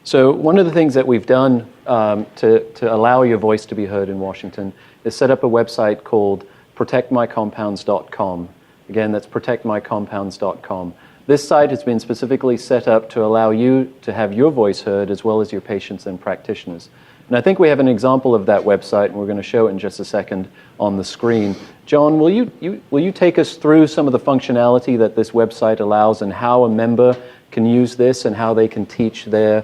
So one of the things that we've done to allow your voice to be heard in Washington is set up a website called protectmycompounds.com. Again, that's protectmycompounds.com. This site has been specifically set up to allow you to have your voice heard as well as your patients and practitioners. And I think we have an example of that website, and we're going to show it in just a second on the screen. John, will you take us through some of the functionality that this website allows and how a member can use this and how they can teach their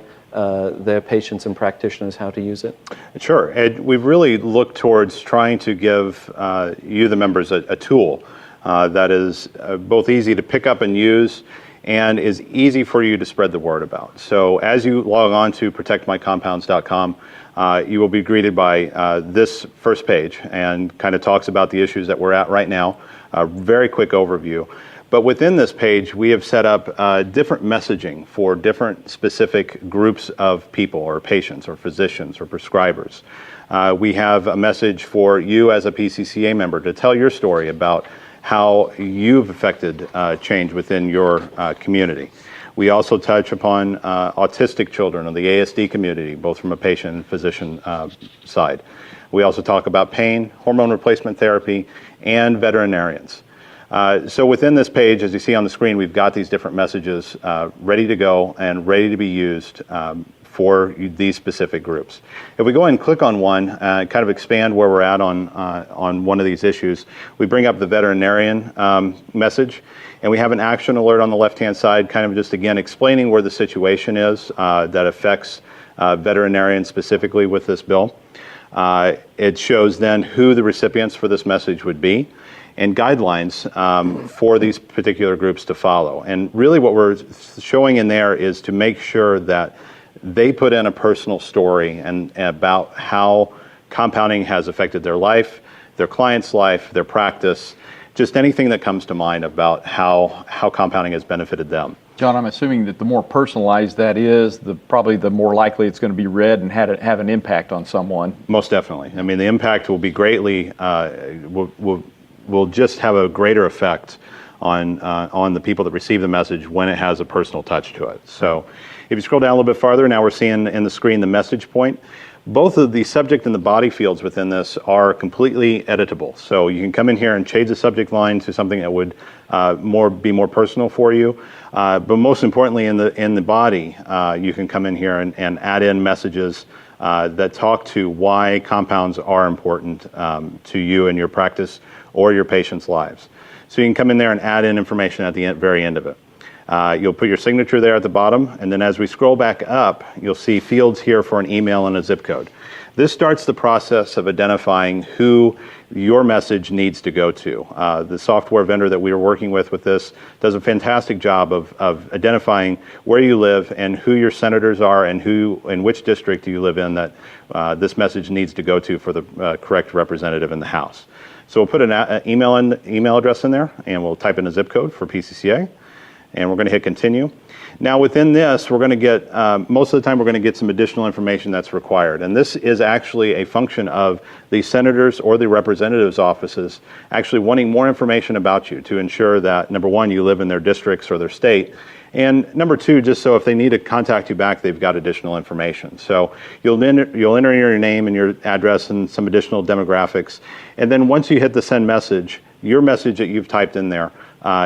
patients and practitioners how to use it? Sure. Ed, we've really looked towards trying to give you, the members, a tool that is both easy to pick up and use and is easy for you to spread the word about. So as you log on to protectmycompounds.com, you will be greeted by this first page and kind of talks about the issues that we're at right now, a very quick overview. But within this page, we have set up different messaging for different specific groups of people or patients or physicians or prescribers. We have a message for you as a PCCA member to tell your story about how you've affected change within your community. We also touch upon autistic children or the ASD community, both from a patient and physician side. We also talk about pain, hormone replacement therapy, and veterinarians. So within this page, as you see on the screen, we've got these different messages ready to go and ready to be used for these specific groups. If we go ahead and click on one, kind of expand where we're at on one of these issues, we bring up the veterinarian message, and we have an action alert on the left-hand side, kind of just again explaining where the situation is that affects veterinarians specifically with this bill. It shows then who the recipients for this message would be and guidelines for these particular groups to follow. And really what we're showing in there is to make sure that they put in a personal story and about how compounding has affected their life, their client's life, their practice, just anything that comes to mind about how compounding has benefited them. John, I'm assuming that the more personalized that is, probably the more likely it's going to be read and have an impact on someone. Most definitely. I mean, the impact will be greatly, will just have a greater effect on the people that receive the message when it has a personal touch to it. So if you scroll down a little bit farther, now we're seeing in the screen the message point. Both of the subject and the body fields within this are completely editable. So you can come in here and change the subject line to something that would be more personal for you. But most importantly, in the body, you can come in here and add in messages that talk to why compounds are important to you and your practice or your patients' lives. So you can come in there and add in information at the very end of it. You'll put your signature there at the bottom, and then as we scroll back up, you'll see fields here for an email and a zip code. This starts the process of identifying who your message needs to go to. The software vendor that we are working with this does a fantastic job of identifying where you live and who your senators are and in which district you live in that this message needs to go to for the correct representative in the House. So we'll put an email address in there, and we'll type in a zip code for PCCA. And we're going to hit continue. Now within this, we're going to get, most of the time we're going to get some additional information that's required. And this is actually a function of the senators or the representatives' offices actually wanting more information about you to ensure that, number one, you live in their districts or their state. And number two, just so if they need to contact you back, they've got additional information. So you'll enter your name and your address and some additional demographics. And then once you hit the send message, your message that you've typed in there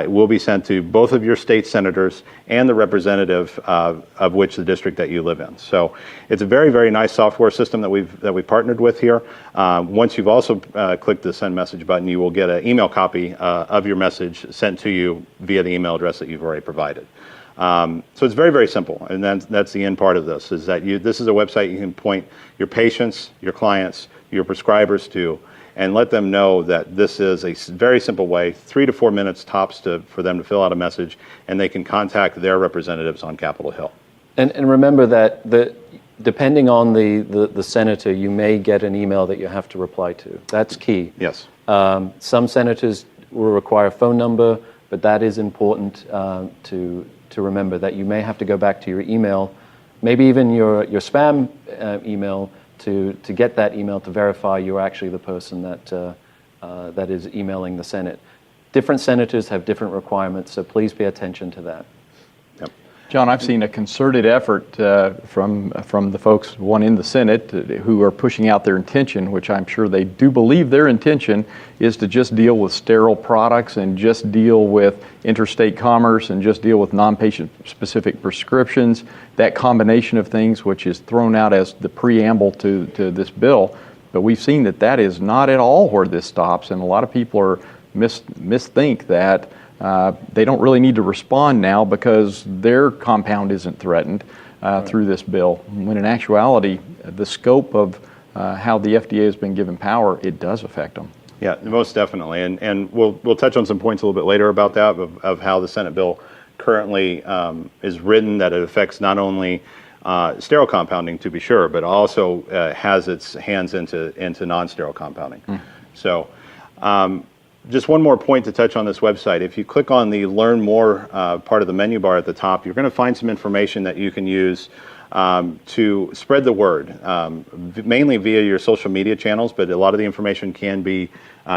will be sent to both of your state senators and the representative of which the district that you live in. So it's a very, very nice software system that we've partnered with here. Once you've also clicked the send message button, you will get an email copy of your message sent to you via the email address that you've already provided. So it's very, very simple, and that's the end part of this, is that this is a website you can point your patients, your clients, your prescribers to, and let them know that this is a very simple way, 3 to 4 minutes tops for them to fill out a message, and they can contact their representatives on Capitol Hill. And remember that depending on the senator, you may get an email that you have to reply to. That's key. Yes. Some senators will require a phone number, but that is important to remember, that you may have to go back to your email, maybe even your spam email, to get that email to verify you're actually the person that is emailing the Senate. Different senators have different requirements, so please pay attention to that. Yep. John, I've seen a concerted effort from the folks, one in the Senate, who are pushing out their intention, which I'm sure they do believe their intention is to just deal with sterile products and just deal with interstate commerce and just deal with non-patient specific prescriptions, that combination of things which is thrown out as the preamble to this bill. But we've seen that is not at all where this stops, and a lot of people are misthink that they don't really need to respond now because their compound isn't threatened through this bill, when in actuality, the scope of how the FDA has been given power, it does affect them. Yeah, most definitely. And we'll touch on some points a little bit later about that, of how the Senate bill currently is written, that it affects not only sterile compounding, to be sure, but also has its hands into non-sterile compounding. So just one more point to touch on this website. If you click on the Learn More part of the menu bar at the top, you're going to find some information that you can use to spread the word, mainly via your social media channels, but a lot of the information can be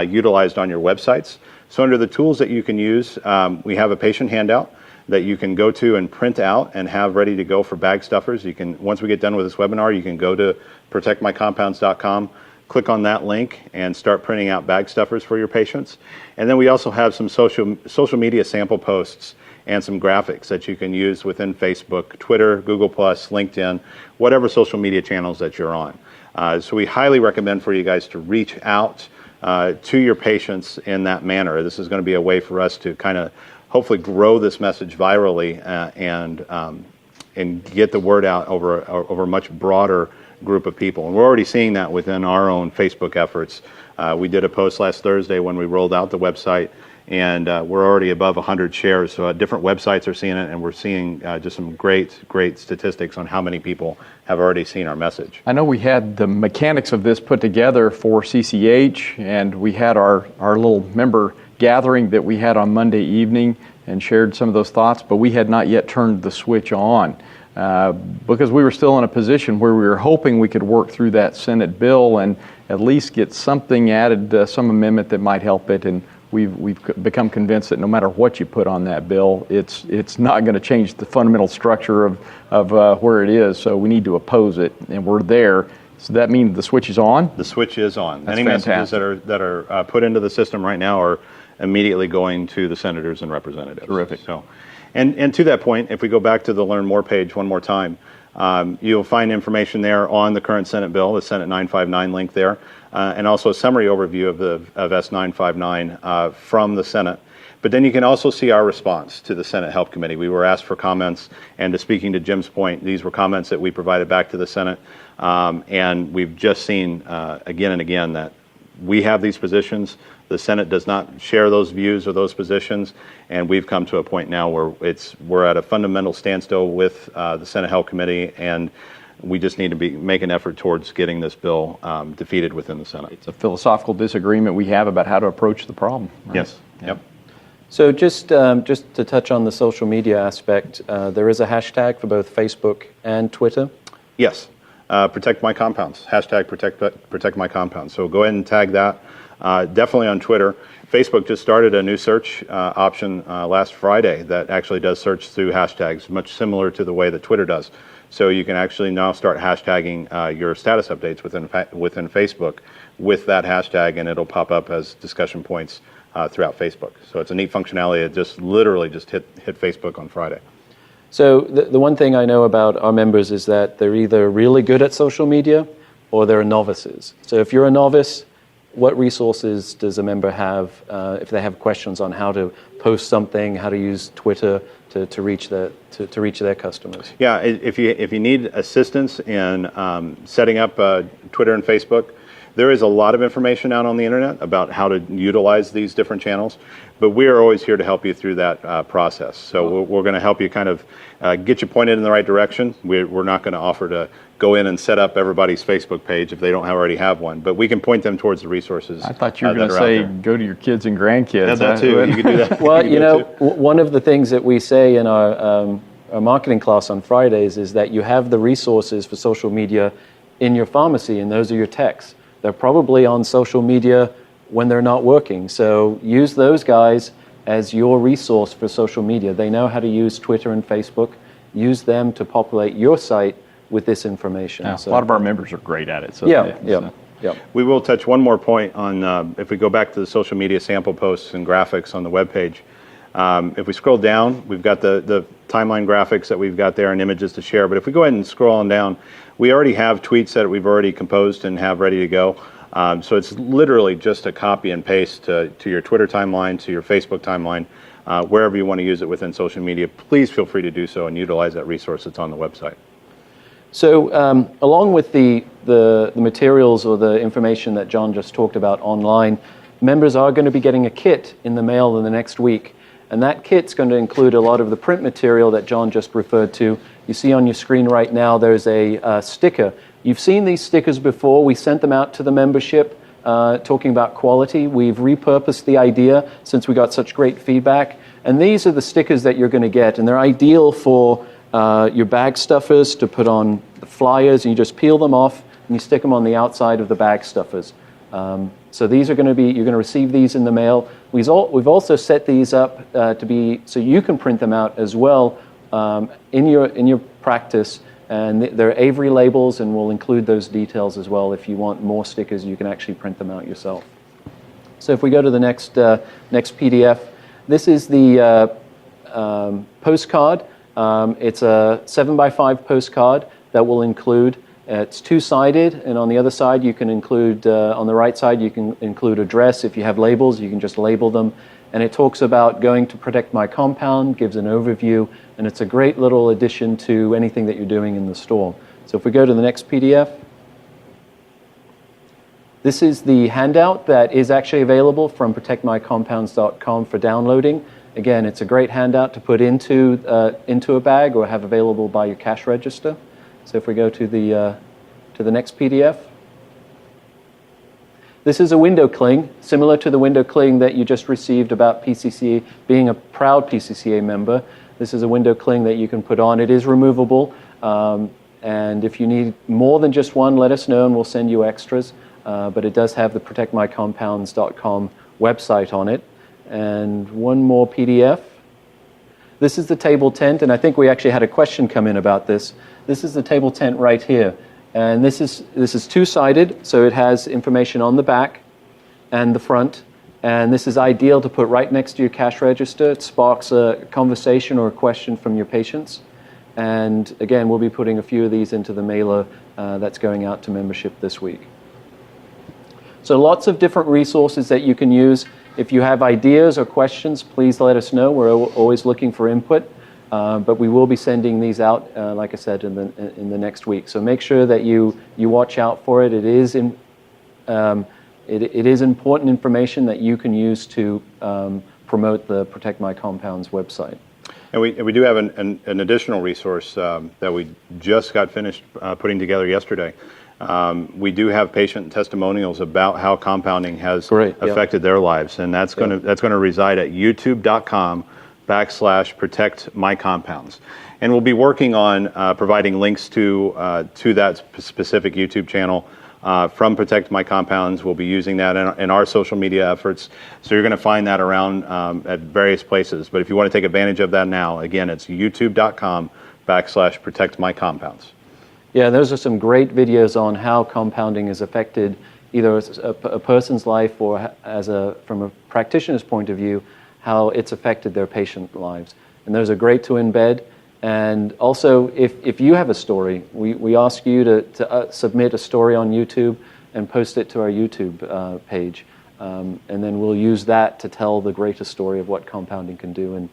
utilized on your websites. So under the tools that you can use, we have a patient handout that you can go to and print out and have ready to go for bag stuffers. You can, once we get done with this webinar, you can go to protectmycompounds.com, click on that link and start printing out bag stuffers for your patients. And then we also have some social media sample posts and some graphics that you can use within Facebook, Twitter, Google+, LinkedIn, whatever social media channels that you're on. So we highly recommend for you guys to reach out to your patients in that manner. This is going to be a way for us to kind of hopefully grow this message virally and get the word out over a much broader group of people. And we're already seeing that within our own Facebook efforts. We did a post last Thursday when we rolled out the website, and we're already above 100 shares. So different websites are seeing it, and we're seeing just some great statistics on how many people have already seen our message. I know we had the mechanics of this put together for CCH, and we had our little member gathering that we had on Monday evening and shared some of those thoughts, but we had not yet turned the switch on because we were still in a position where we were hoping we could work through that Senate bill and at least get something added, some amendment that might help it. And we've become convinced that no matter what you put on that bill, it's not going to change the fundamental structure of where it is. So we need to oppose it, and we're there. So that means the switch is on? The switch is on. That's Any fantastic. messages that are put into the system right now are immediately going to the senators and representatives. Terrific. So, and to that point, if we go back to the Learn More page one more time, you'll find information there on the current Senate bill, the Senate 959 link there, and also a summary overview of S959 from the Senate. But then you can also see our response to the Senate Health Committee. We were asked for comments, and speaking to Jim's point, these were comments that we provided back to the Senate, and we've just seen again and again that we have these positions. The Senate does not share those views or those positions, and we've come to a point now where we're at a fundamental standstill with the Senate Health Committee, and we just need to make an effort towards getting this bill defeated within the Senate. It's a philosophical disagreement we have about how to approach the problem. Right? Yes. Yeah. Yep. So just to touch on the social media aspect, there is a hashtag for both Facebook and Twitter. Yes. Protect my compounds. Hashtag protect my compounds. So go ahead and tag that. Definitely on Twitter. Facebook just started a new search option last Friday that actually does search through hashtags, much similar to the way that Twitter does. So you can actually now start hashtagging your status updates within Facebook with that hashtag, and it'll pop up as discussion points throughout Facebook. So it's a neat functionality. It just literally just hit Facebook on Friday. So the one thing I know about our members is that they're either really good at social media or they're novices. So if you're a novice, what resources does a member have if they have questions on how to post something, how to use Twitter to reach their customers? Yeah, if you need assistance in setting up Twitter and Facebook, there is a lot of information out on the internet about how to utilize these different channels, but we are always here to help you through that process. So we're going to help you kind of get you pointed in the right direction. We're not going to offer to go in and set up everybody's Facebook page if they don't already have one, but we can point them towards the resources. I thought you were going to say go to your kids and grandkids. Yeah, that too. You could do that. Well, one of the things that we say in our marketing class on Fridays is that you have the resources for social media in your pharmacy, and those are your techs. They're probably on social media when they're not working. So use those guys as your resource for social media. They know how to use Twitter and Facebook, use them to populate your site with this information. Yeah, So, a lot of our members are great at it. So yeah. We will touch one more point on, if we go back to the social media sample posts and graphics on the webpage. If we scroll down, we've got the timeline graphics that we've got there and images to share. But if we go ahead and scroll on down, we already have tweets that we've already composed and have ready to go. So it's literally just a copy and paste to your Twitter timeline, to your Facebook timeline, wherever you want to use it within social media. Please feel free to do so and utilize that resource that's on the website. So along with the materials or the information that John just talked about online, members are going to be getting a kit in the mail in the next week. And that kit's going to include a lot of the print material that John just referred to. You see on your screen right now, there's a sticker. You've seen these stickers before. We sent them out to the membership talking about quality. We've repurposed the idea since we got such great feedback. And these are the stickers that you're going to get. And they're ideal for your bag stuffers to put on the flyers. And you just peel them off and you stick them on the outside of the bag stuffers. So these are going to be, you're going to receive these in the mail. We've also set these up to be, so you can print them out as well in your practice. And they're Avery labels, and we'll include those details as well. If you want more stickers, you can actually print them out yourself. So if we go to the next PDF, this is the postcard. It's a 7x5 postcard that will include, it's two-sided, and on the other side you can include, on the right side you can include address. If you have labels, you can just label them. And it talks about going to Protect My Compound, gives an overview, and it's a great little addition to anything that you're doing in the store. So if we go to the next PDF, this is the handout that is actually available from protectmycompounds.com for downloading. Again, it's a great handout to put into a bag or have available by your cash register. So if we go to the next PDF, this is a window cling, similar to the window cling that you just received about PCCA, being a proud PCCA member. This is a window cling that you can put on. It is removable, and if you need more than just one, let us know and we'll send you extras. But it does have the protectmycompounds.com website on it. And one more PDF. This is the table tent, and I think we actually had a question come in about this. This is the table tent right here. And this is two-sided, so it has information on the back and the front. And this is ideal to put right next to your cash register. It sparks a conversation or a question from your patients. And again, we'll be putting a few of these into the mailer that's going out to membership this week. So lots of different resources that you can use. If you have ideas or questions, please let us know. We're always looking for input. But we will be sending these out, like I said, in the next week. So make sure that you watch out for it. It is important information that you can use to promote the Protect My Compounds website. And we do have an additional resource that we just got finished putting together yesterday. We do have patient testimonials about how compounding has affected their lives, and that's going to reside at youtube.com/protectmycompounds. And we'll be working on providing links to that specific YouTube channel from Protect My Compounds. We'll be using that in our social media efforts. So you're going to find that around at various places. But if you want to take advantage of that now, again, it's youtube.com/protectmycompounds. Yeah, those are some great videos on how compounding has affected either a person's life or from a practitioner's point of view, how it's affected their patient lives. And those are great to embed. And also, if you have a story, we ask you to submit a story on YouTube and post it to our YouTube page. And then we'll use that to tell the greatest story of what compounding can do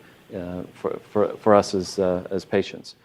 for us as patients.